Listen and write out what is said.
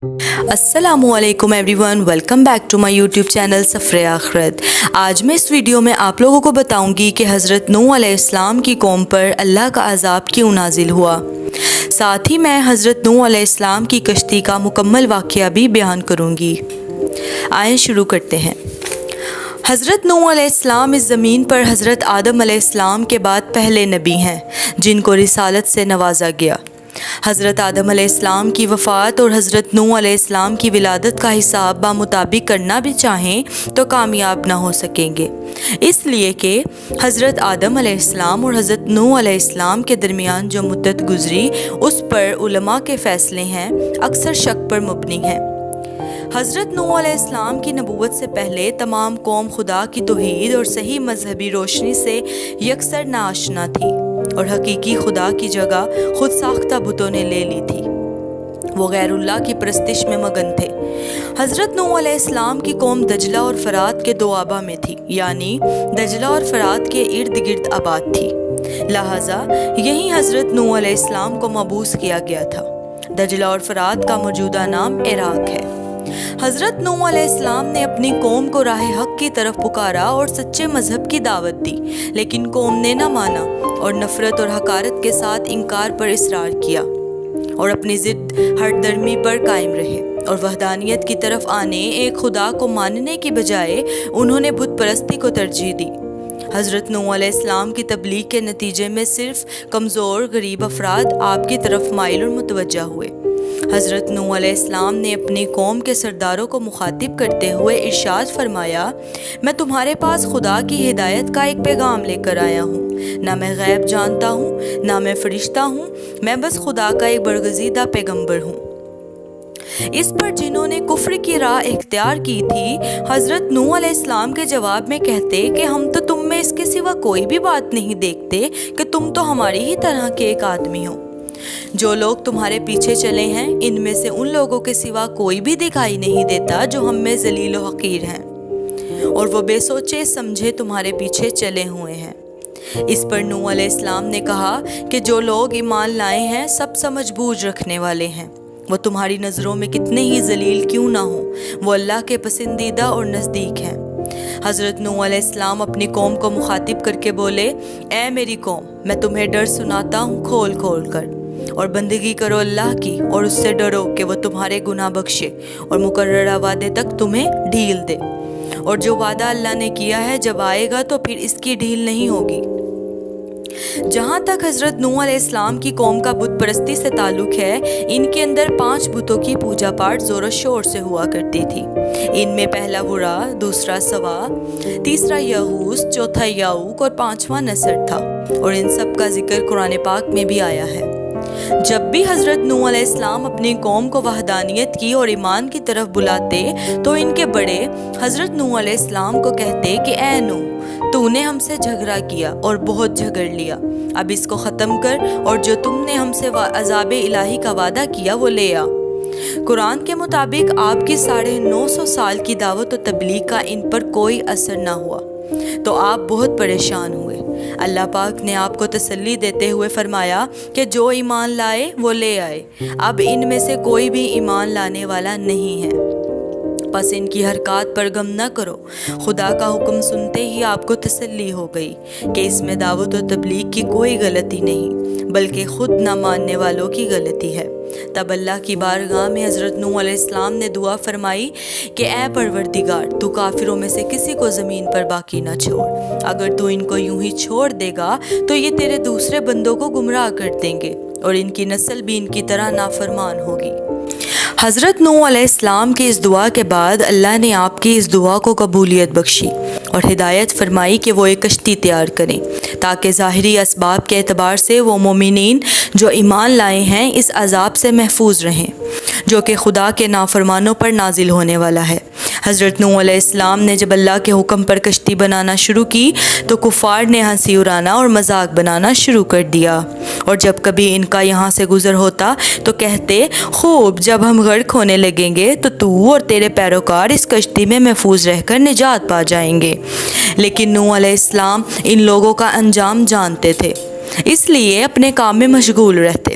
السلام علیکم everyone, welcome back to my YouTube channel سفر آخرت۔ آج میں اس ویڈیو میں آپ لوگوں کو بتاؤں گی کہ حضرت نوح علیہ السلام کی قوم پر اللہ کا عذاب کیوں نازل ہوا۔ ساتھ ہی میں حضرت نوح علیہ السلام کی کشتی کا مکمل واقعہ بھی بیان کروں گی۔ آئیں شروع کرتے ہیں۔ حضرت نوح علیہ السلام اس زمین پر حضرت آدم علیہ السلام کے بعد پہلے نبی ہیں جن کو رسالت سے نوازا گیا۔ حضرت آدم علیہ السلام کی وفات اور حضرت نوح علیہ السلام کی ولادت کا حساب بمطابق کرنا بھی چاہیں تو کامیاب نہ ہو سکیں گے، اس لیے کہ حضرت آدم علیہ السلام اور حضرت نوح علیہ السلام کے درمیان جو مدت گزری اس پر علماء کے فیصلے ہیں اکثر شک پر مبنی ہیں۔ حضرت نوح علیہ السلام کی نبوت سے پہلے تمام قوم خدا کی توحید اور صحیح مذہبی روشنی سے یکسر ناآشنا تھی اور حقیقی خدا کی جگہ خود ساختہ بتوں نے لے لی تھی۔ وہ غیر اللہ کی پرستش میں مگن تھے۔ حضرت نوح علیہ السلام کی قوم دجلہ اور فرات کے دوآبہ میں تھی، یعنی دجلہ اور فرات کے ارد گرد آباد تھی، لہٰذا یہیں حضرت نوح علیہ السلام کو مبعوث کیا گیا تھا۔ دجلہ اور فرات کا موجودہ نام عراق ہے۔ حضرت نوح علیہ السلام نے اپنی قوم کو راہ حق کی طرف پکارا اور سچے مذہب کی دعوت دی، لیکن قوم نے نہ مانا اور نفرت اور حقارت کے ساتھ انکار پر اصرار کیا اور اپنی ضد ہر درمی پر قائم رہے اور وحدانیت کی طرف آنے ایک خدا کو ماننے کی بجائے انہوں نے بت پرستی کو ترجیح دی۔ حضرت نوح علیہ السلام کی تبلیغ کے نتیجے میں صرف کمزور غریب افراد آپ کی طرف مائل اور متوجہ ہوئے۔ حضرت نوح علیہ السلام نے اپنی قوم کے سرداروں کو مخاطب کرتے ہوئے ارشاد فرمایا، میں تمہارے پاس خدا کی ہدایت کا ایک پیغام لے کر آیا ہوں، نہ میں غیب جانتا ہوں نہ میں فرشتہ ہوں، میں بس خدا کا ایک برگزیدہ پیغمبر ہوں۔ اس پر جنہوں نے کفر کی راہ اختیار کی تھی حضرت نوح علیہ السلام کے جواب میں کہتے کہ ہم تو تم میں اس کے سوا کوئی بھی بات نہیں دیکھتے کہ تم تو ہماری ہی طرح کے ایک آدمی ہو۔ جو لوگ تمہارے پیچھے چلے ہیں ان میں سے ان لوگوں کے سوا کوئی بھی دکھائی نہیں دیتا جو ہم میں ذلیل و حقیر ہیں، اور وہ بے سوچے سمجھے تمہارے پیچھے چلے ہوئے ہیں۔ اس پر نوح علیہ السلام نے کہا کہ جو لوگ ایمان لائے ہیں سب سمجھ بوجھ رکھنے والے ہیں، وہ تمہاری نظروں میں کتنے ہی ذلیل کیوں نہ ہوں، وہ اللہ کے پسندیدہ اور نزدیک ہیں۔ حضرت نوح علیہ السلام اپنی قوم کو مخاطب کر کے بولے، اے میری قوم، میں تمہیں ڈر سناتا ہوں کھول کھول کر، اور بندگی کرو اللہ کی اور اس سے ڈرو کہ وہ تمہارے گناہ بخشے اور مقررہ وعدے تک تمہیں ڈھیل دے، اور جو وعدہ اللہ نے کیا ہے جب آئے گا تو پھر اس کی ڈھیل نہیں ہوگی۔ جہاں تک حضرت نوح علیہ السلام کی قوم کا بت پرستی سے تعلق ہے، ان کے اندر 5 بتوں کی پوجا پاٹ زور و شور سے ہوا کرتی تھی۔ ان میں پہلا ورا، دوسرا سوا، تیسرا یغوث، چوتھا یعوق اور 5واں نصر تھا، اور ان سب کا ذکر قرآن پاک میں بھی آیا ہے۔ جب بھی حضرت نوح علیہ السلام اپنی قوم کو وحدانیت کی اور ایمان کی طرف بلاتے تو ان کے بڑے حضرت نوح علیہ السلام کو کہتے کہ اے نوح، تو نے ہم سے جھگڑا کیا اور بہت جھگڑ لیا، اب اس کو ختم کر اور جو تم نے ہم سے عذاب الہی کا وعدہ کیا وہ لے آ۔ قرآن کے مطابق آپ کی 950 سال کی دعوت و تبلیغ کا ان پر کوئی اثر نہ ہوا تو آپ بہت پریشان ہوئے۔ اللہ پاک نے آپ کو تسلی دیتے ہوئے فرمایا کہ جو ایمان لائے وہ لے آئے، اب ان میں سے کوئی بھی ایمان لانے والا نہیں ہے، بس ان کی حرکات پر غم نہ کرو۔ خدا کا حکم سنتے ہی آپ کو تسلی ہو گئی کہ اس میں دعوت و تبلیغ کی کوئی غلطی نہیں بلکہ خود نہ ماننے والوں کی غلطی ہے۔ تب اللہ کی بارگاہ میں حضرت نوح علیہ السلام نے دعا فرمائی کہ اے پروردگار، تو کافروں میں سے کسی کو زمین پر باقی نہ چھوڑ، اگر تو ان کو یوں ہی چھوڑ دے گا تو یہ تیرے دوسرے بندوں کو گمراہ کر دیں گے اور ان کی نسل بھی ان کی طرح نافرمان ہوگی۔ حضرت نوح علیہ السلام کی اس دعا کے بعد اللہ نے آپ کی اس دعا کو قبولیت بخشی اور ہدایت فرمائی کہ وہ ایک کشتی تیار کریں تاکہ ظاہری اسباب کے اعتبار سے وہ مومنین جو ایمان لائے ہیں اس عذاب سے محفوظ رہیں جو کہ خدا کے نافرمانوں پر نازل ہونے والا ہے۔ حضرت نوح علیہ السلام نے جب اللہ کے حکم پر کشتی بنانا شروع کی تو کفار نے ہنسی اڑانا اور مذاق بنانا شروع کر دیا، اور جب کبھی ان کا یہاں سے گزر ہوتا تو کہتے، خوب، جب ہم غرق ہونے لگیں گے تو اور تیرے پیروکار اس کشتی میں محفوظ رہ کر نجات پا جائیں گے۔ لیکن نوح علیہ السلام ان لوگوں کا انجام جانتے تھے، اس لیے اپنے کام میں مشغول رہتے۔